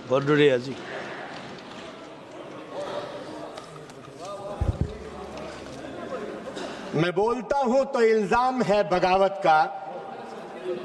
भदौरिया जी। मैं बोलता हूं तो इल्जाम है बगावत का,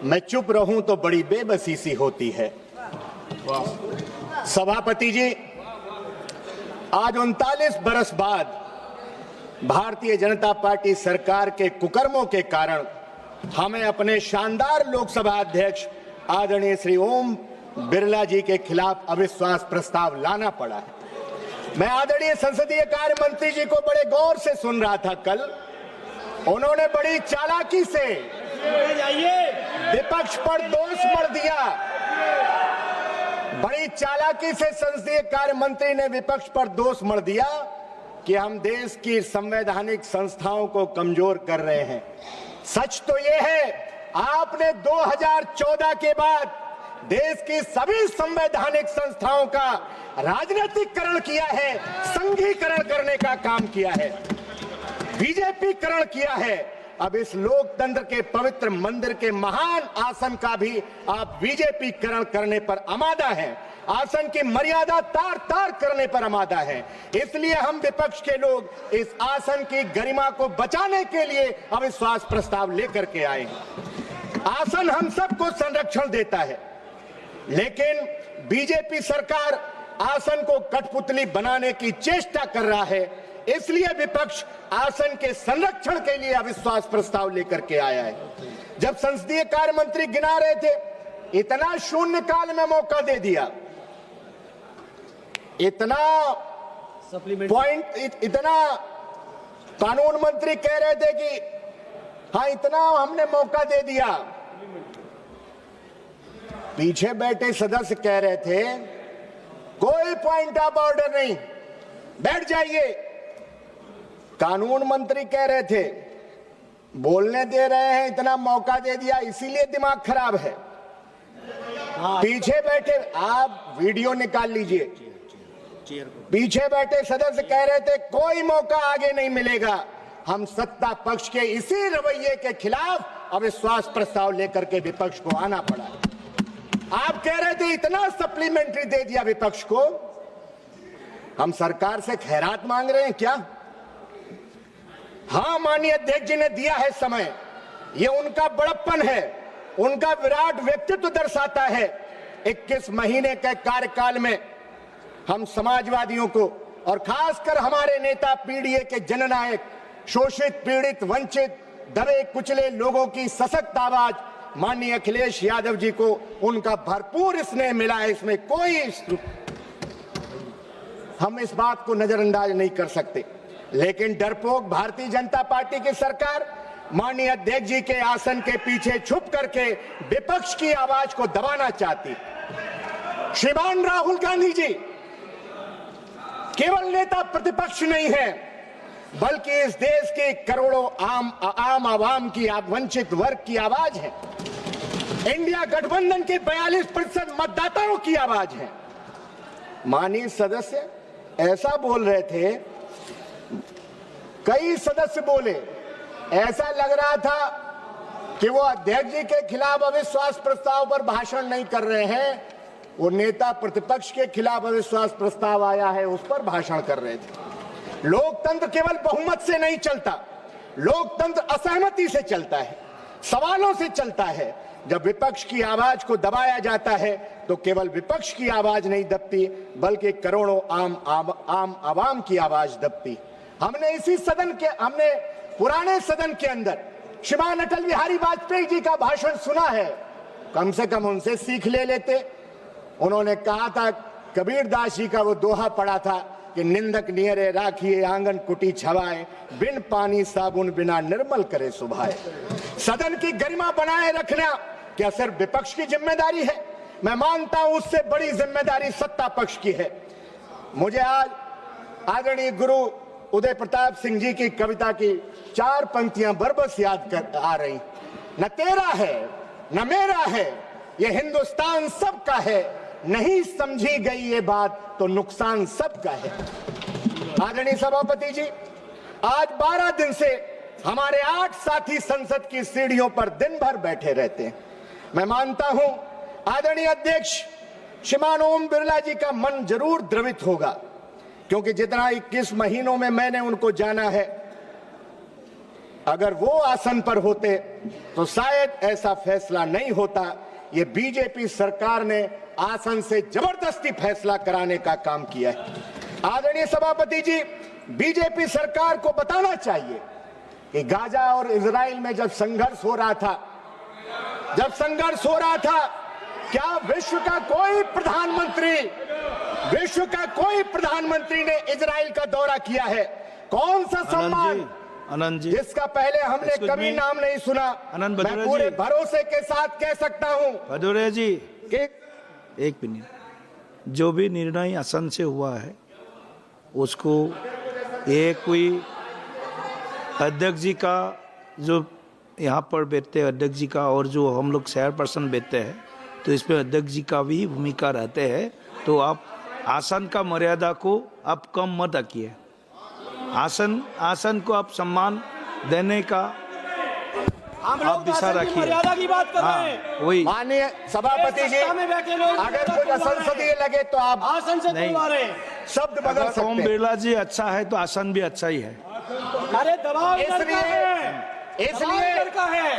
मैं चुप रहूं तो बड़ी बेबसी सी होती है। सभापति जी, आज 39 बरस बाद भारतीय जनता पार्टी सरकार के कुकर्मों के कारण हमें अपने शानदार लोकसभा अध्यक्ष आदरणीय श्री ओम बिरला जी के खिलाफ अविश्वास प्रस्ताव लाना पड़ा है। मैं आदरणीय संसदीय कार्य मंत्री जी को बड़े गौर से सुन रहा था कल। उन्होंने बड़ी चालाकी से विपक्ष पर दोष मढ़ दिया। बड़ी चालाकी से संसदीय कार्य मंत्री ने विपक्ष पर दोष मढ़ दिया कि हम देश की संवैधानिक संस्थाओं को कमजोर कर रहे हैं। सच तो यह है, आपने 2014 के बाद देश की सभी संवैधानिक संस्थाओं का राजनीतिकरण किया है, संघीकरण करने का काम किया है, बीजेपीकरण किया है। अब इस लोकतंत्र के पवित्र मंदिर के महान आसन का भी आप बीजेपीकरण करने पर आमादा हैं, आसन की मर्यादा तार तार करने पर आमादा है। इसलिए हम विपक्ष के लोग इस आसन की गरिमा को बचाने के लिए अविश्वास प्रस्ताव लेकर के आए हैं। आसन हम सबको संरक्षण देता है, लेकिन बीजेपी सरकार आसन को कठपुतली बनाने की चेष्टा कर रहा है। इसलिए विपक्ष आसन के संरक्षण के लिए अविश्वास प्रस्ताव लेकर के आया है। जब संसदीय कार्य मंत्री गिना रहे थे, इतना शून्य काल में मौका दे दिया, इतना पॉइंट, इतना कानून मंत्री कह रहे थे कि हाँ इतना हमने मौका दे दिया। पीछे बैठे सदस्य कह रहे थे कोई पॉइंट ऑफ ऑर्डर नहीं, बैठ जाइए। कानून मंत्री कह रहे थे बोलने दे रहे हैं, इतना मौका दे दिया इसीलिए दिमाग खराब है। पीछे बैठे, आप वीडियो निकाल लीजिए, पीछे बैठे सदस्य कह रहे थे कोई मौका आगे नहीं मिलेगा। हम सत्ता पक्ष के इसी रवैये के खिलाफ अविश्वास प्रस्ताव लेकर के विपक्ष को आना पड़ा। आप कह रहे थे इतना सप्लीमेंट्री दे दिया विपक्ष को, हम सरकार से खैरात मांग रहे हैं क्या? हाँ, माननीय अध्यक्ष जी ने दिया है समय, ये उनका बड़प्पन है, उनका विराट व्यक्तित्व दर्शाता है। 21 महीने के कार्यकाल में हम समाजवादियों को और खासकर हमारे नेता पीडीए के जननायक, शोषित, पीड़ित, वंचित, दबे कुचले लोगों की सशक्त आवाज माननीय अखिलेश यादव जी को उनका भरपूर स्नेह मिला है। इसमें कोई हम इस बात को नजरअंदाज नहीं कर सकते। लेकिन डरपोक भारतीय जनता पार्टी की सरकार माननीय अध्यक्ष जी के आसन के पीछे छुप करके विपक्ष की आवाज को दबाना चाहती। श्रीमान राहुल गांधी जी केवल नेता प्रतिपक्ष नहीं है, बल्कि इस देश के करोड़ों आम आवाम की, वंचित वर्ग की आवाज है। इंडिया गठबंधन के 42% मतदाताओं की आवाज है। माननीय सदस्य ऐसा बोल रहे थे, कई सदस्य बोले, ऐसा लग रहा था कि वो अध्यक्ष जी के खिलाफ अविश्वास प्रस्ताव पर भाषण नहीं कर रहे हैं, वो नेता प्रतिपक्ष के खिलाफ अविश्वास प्रस्ताव आया है उस पर भाषण कर रहे थे। लोकतंत्र केवल बहुमत से नहीं चलता, लोकतंत्र असहमति से चलता है, सवालों से चलता है। जब विपक्ष की आवाज को दबाया जाता है तो केवल विपक्ष की आवाज नहीं दबती, बल्कि करोड़ों आम आवाम की आवाज दबती। हमने इसी सदन के, हमने पुराने सदन के अंदर श्रीमान अटल बिहारी वाजपेयी जी का भाषण सुना है, कम से कम उनसे सीख ले लेते। उन्होंने कहा था, कबीरदास जी का वो दोहा पढ़ा था कि निंदक नियरे राखिए आंगन कुटी छवाए, बिन पानी साबुन बिना निर्मल करे सुभाए। सदन की गरिमा बनाए रखना क्या सिर्फ विपक्ष की जिम्मेदारी है? मैं मानता हूं उससे बड़ी जिम्मेदारी सत्ता पक्ष की है। मुझे आज आदरणीय गुरु उदय प्रताप सिंह जी की कविता की 4 पंक्तियां बरबस याद आ रही। न तेरा है न मेरा है, ये हिंदुस्तान सबका है, नहीं समझी गई ये बात तो नुकसान सबका है। आदरणीय सभापति जी, आज 12 दिन से हमारे 8 साथी संसद की सीढ़ियों पर दिन भर बैठे रहते हैं। मैं मानता हूं आदरणीय अध्यक्ष श्रीमान ओम बिरला जी का मन जरूर द्रवित होगा, क्योंकि जितना 21 महीनों में मैंने उनको जाना है, अगर वो आसन पर होते तो शायद ऐसा फैसला नहीं होता। ये बीजेपी सरकार ने आसन से जबरदस्ती फैसला कराने का काम किया है। आदरणीय सभापति जी, बीजेपी सरकार को बताना चाहिए कि गाजा और इजराइल में जब संघर्ष हो रहा था, क्या विश्व का कोई प्रधानमंत्री ने इजराइल का दौरा किया है? कौन सा सम्मान आनंद जी, जिसका पहले हमने कभी नाम नहीं सुना? मैं पूरे भरोसे के साथ कह सकता हूं भदौरिया जी कि एक मिनट, जो भी निर्णय आसन से हुआ है उसको ये कोई अध्यक्ष जी का, जो यहाँ पर बैठते हैं अध्यक्ष जी का, और जो हम लोग शेयर पर्सन बैठते हैं, तो इसमें अध्यक्ष जी का भी भूमिका रहते हैं। तो आप आसन का मर्यादा को आप कम मत रखिए। आसन को आप सम्मान देने का आप दिशा रखिए। मर्यादा की बात कर रहे हैं। वही माननीय सभापति जी, अगर कुछ असंसदीय लगे तो आप आसन से नहीं। बुलवा रहे हैं। शब्द बदल अगर ओम सकते हैं। बिरला जी अच्छा है तो आसन भी अच्छा ही है। अरे दबाव इसलिए का है।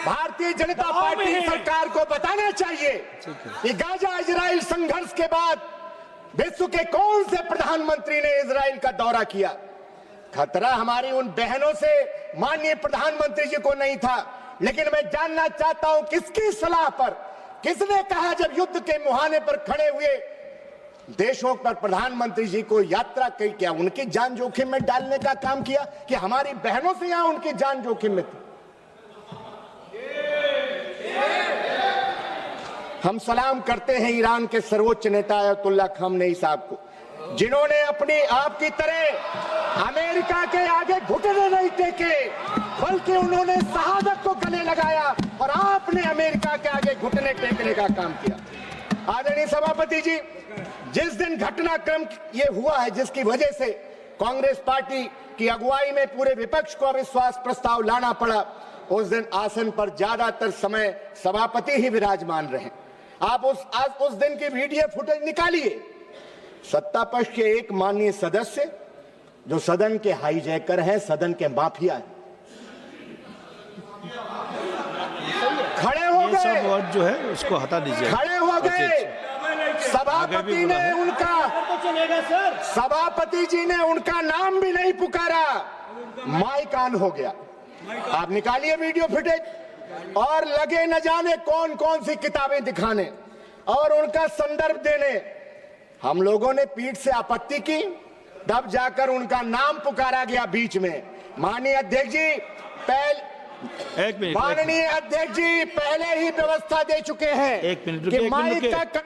भारतीय जनता दबाव में पार्टी है। सरकार को बताना चाहिए कि गाजा इजराइल संघर्ष के बाद विश्व के कौन से प्रधानमंत्री ने इजराइल का दौरा किया? खतरा हमारी उन बहनों से माननीय प्रधानमंत्री जी को नहीं था, लेकिन मैं जानना चाहता हूं किसकी सलाह पर, किसने कहा जब युद्ध के मुहाने पर खड़े हुए देशों पर प्रधानमंत्री जी को यात्रा की? क्या उनकी जान जोखिम में डालने का काम किया कि हमारी बहनों से यहां उनकी जान जोखिम में थी? हम सलाम करते हैं ईरान के सर्वोच्च नेता अयतुल्ला खamenei साहब को, जिन्होंने अपनी आपकी तरह अमेरिका के आगे घुटने नहीं टेके, बल्कि उन्होंने शहादत को गले लगाया और आपने अमेरिका के आगे घुटने टेकने का काम किया। आदरणीय सभापति जी, जिस दिन घटनाक्रम ये हुआ है जिसकी वजह से कांग्रेस पार्टी की अगुवाई में पूरे विपक्ष को अविश्वास प्रस्ताव लाना पड़ा, उस दिन आसन पर ज्यादातर समय सभापति ही विराजमान रहे। आप उस दिन की वीडियो फुटेज निकालिए। सत्ता पक्ष के एक माननीय सदस्य जो सदन के हाईजैकर हैं, सदन के माफिया हैं, खड़े हो ये सब गए, वर्ड जो है उसको हटा दीजिए। खड़े हो गए। सभापति ने उनका, तो चलेगा सर। सभापति जी ने उनका नाम भी नहीं पुकारा, माइक ऑन हो गया। आप निकालिए वीडियो फुटेज और लगे न जाने कौन कौन सी किताबें दिखाने और उनका संदर्भ देने। हम लोगों ने पीठ से आपत्ति की, तब जाकर उनका नाम पुकारा गया बीच में। माननीय अध्यक्ष जी एक मिनट, माननीय अध्यक्ष जी पहले ही व्यवस्था दे चुके हैं। एक मिनट कि रुकिए, माइक का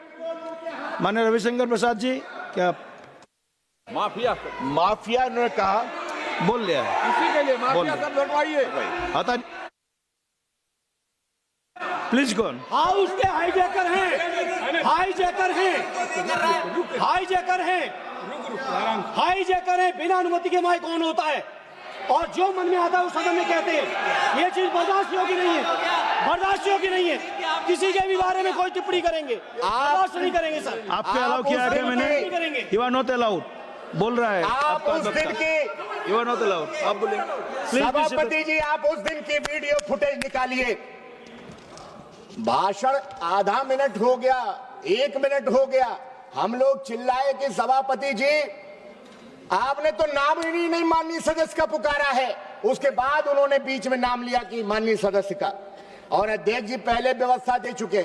माननीय रविशंकर प्रसाद जी, क्या माफिया ने कहा, बोल लिया है, इसी के लिए माफिया सब लड़वाइए। हटा प्लीज कौन हाउस के हाईजैकर हैं, हाईजैकर हैं, बिना अनुमति के माइक ऑन होता है और जो मन में आता है उस सदन में कहते हैं। ये चीज बर्दाश्त योग्य नहीं है। किसी के भी बारे में कोई टिप्पणी करेंगे, बर्दाश्त नहीं करेंगे सर। आपके अलाउ किया गया मैंने, यू आर नॉट अलाउड बोल रहा है। आप उस दिन की, यू आर नॉट अलाउड, आप बोले। सभापति जी आप उस दिन की वीडियो फुटेज निकालिए। भाषण आधा मिनट हो गया, 1 मिनट हो गया, हम लोग चिल्लाए कि सभापति जी आपने तो नाम ही नहीं माननीय सदस्य का पुकारा है। उसके बाद उन्होंने बीच में नाम लिया कि माननीय सदस्य का, और अध्यक्ष जी पहले व्यवस्था दे चुके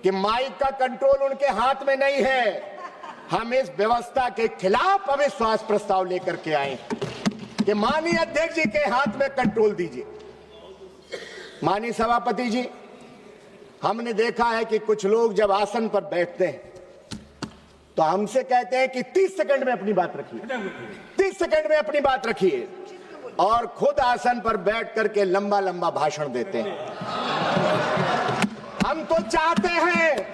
कि माइक का कंट्रोल उनके हाथ में नहीं है। हम इस व्यवस्था के खिलाफ अविश्वास प्रस्ताव लेकर के आए कि माननीय अध्यक्ष जी के हाथ में कंट्रोल दीजिए। माननीय सभापति जी, हमने देखा है कि कुछ लोग जब आसन पर बैठते हैं तो हमसे कहते हैं कि 30 सेकंड में अपनी बात रखिए, 30 सेकंड में अपनी बात रखिए, और खुद आसन पर बैठ करके लंबा लंबा भाषण देते हैं। हम तो चाहते हैं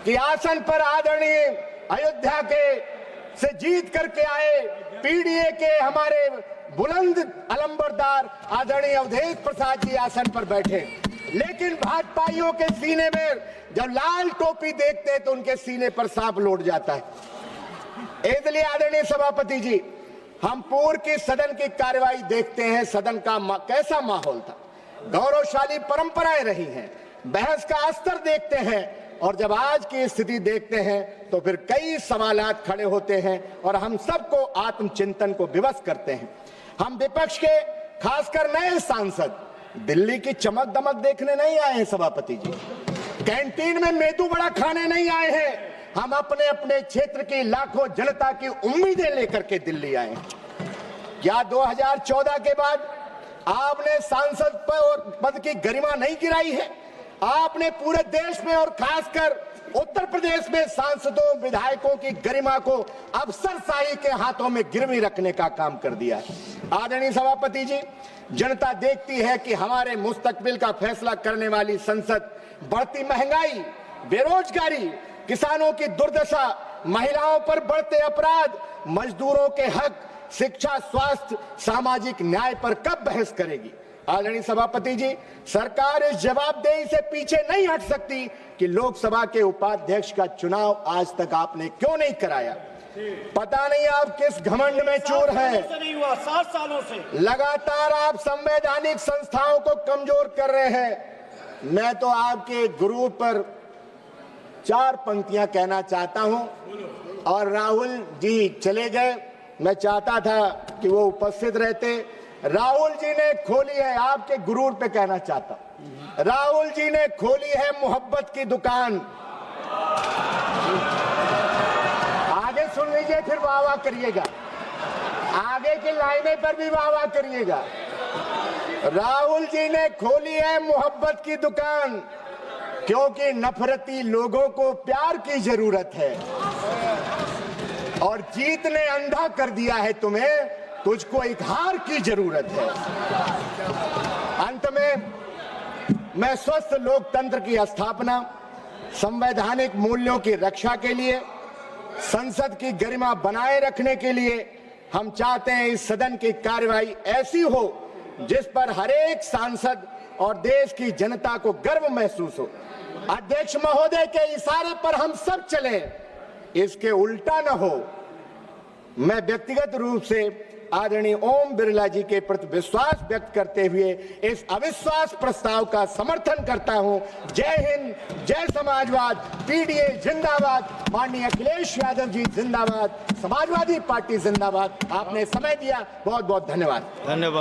कि आसन पर आदरणीय अयोध्या के से जीत करके आए पीडीए के हमारे बुलंद अलंबरदार आदरणीय अवधेश प्रसाद जी आसन पर बैठे। लेकिन भाजपाइयों के सीने में जब लाल टोपी देखते हैं तो उनके सीने पर सांप लौट जाता है। इसलिए आदरणीय सभापति जी, हम पूर्व की सदन की कार्यवाही देखते हैं, सदन का कैसा माहौल था, गौरवशाली परंपराएं रही हैं, बहस का स्तर देखते हैं, और जब आज की स्थिति देखते हैं तो फिर कई सवालात खड़े होते हैं और हम सबको आत्मचिंतन को विवश करते हैं। हम विपक्ष के खासकर नए सांसद दिल्ली की चमक दमक देखने नहीं आए हैं सभापति जी, कैंटीन में मेदू वड़ा खाने नहीं आए हैं। हम अपने अपने क्षेत्र की लाखों जनता की उम्मीदें लेकर के दिल्ली आए हैं। क्या 2014 के बाद आपने सांसद पद की गरिमा नहीं गिराई है? आपने पूरे देश में और खासकर उत्तर प्रदेश में सांसदों विधायकों की गरिमा को अफसरशाही के हाथों में गिरवी रखने का काम कर दिया है। आदरणीय सभापति जी, जनता देखती है कि हमारे मुस्तकबिल का फैसला करने वाली संसद बढ़ती महंगाई, बेरोजगारी, किसानों की दुर्दशा, महिलाओं पर बढ़ते अपराध, मजदूरों के हक, शिक्षा, स्वास्थ्य, सामाजिक न्याय पर कब बहस करेगी? आदरणीय सभापति जी, सरकार इस जवाबदेही से पीछे नहीं हट सकती कि लोकसभा के उपाध्यक्ष का चुनाव आज तक आपने क्यों नहीं कराया। पता नहीं आप किस घमंड में चूर हैं। नहीं हुआ 7 सालों से लगातार आप संवैधानिक संस्थाओं को कमजोर कर रहे हैं। मैं तो आपके गुरूर पर 4 पंक्तियां कहना चाहता हूं, और राहुल जी चले गए, मैं चाहता था कि वो उपस्थित रहते। राहुल जी ने खोली है, आपके गुरूर पे कहना चाहता हूं, राहुल जी ने खोली है मोहब्बत की दुकान। आगे सुन लीजिए, फिर वाह वाह करिएगा, आगे की लाइनें पर भी वाह वाह करिएगा। राहुल जी ने खोली है मोहब्बत की दुकान, क्योंकि नफरती लोगों को प्यार की जरूरत है, और जीत ने अंधा कर दिया है तुम्हें, तुझको एक हार की जरूरत है। अंत में मैं स्वस्थ लोकतंत्र की स्थापना, संवैधानिक मूल्यों की रक्षा के लिए, संसद की गरिमा बनाए रखने के लिए हम चाहते हैं इस सदन की कार्यवाही ऐसी हो जिस पर हर एक सांसद और देश की जनता को गर्व महसूस हो। अध्यक्ष महोदय के इशारे पर हम सब चले, इसके उल्टा न हो। मैं व्यक्तिगत रूप से आदरणीय ओम बिरला जी के प्रति विश्वास व्यक्त करते हुए इस अविश्वास प्रस्ताव का समर्थन करता हूं। जय हिंद, जय समाजवाद, पीडीए जिंदाबाद, माननीय अखिलेश यादव जी जिंदाबाद, समाजवादी पार्टी जिंदाबाद। आपने समय दिया, बहुत बहुत धन्यवाद। धन्यवाद।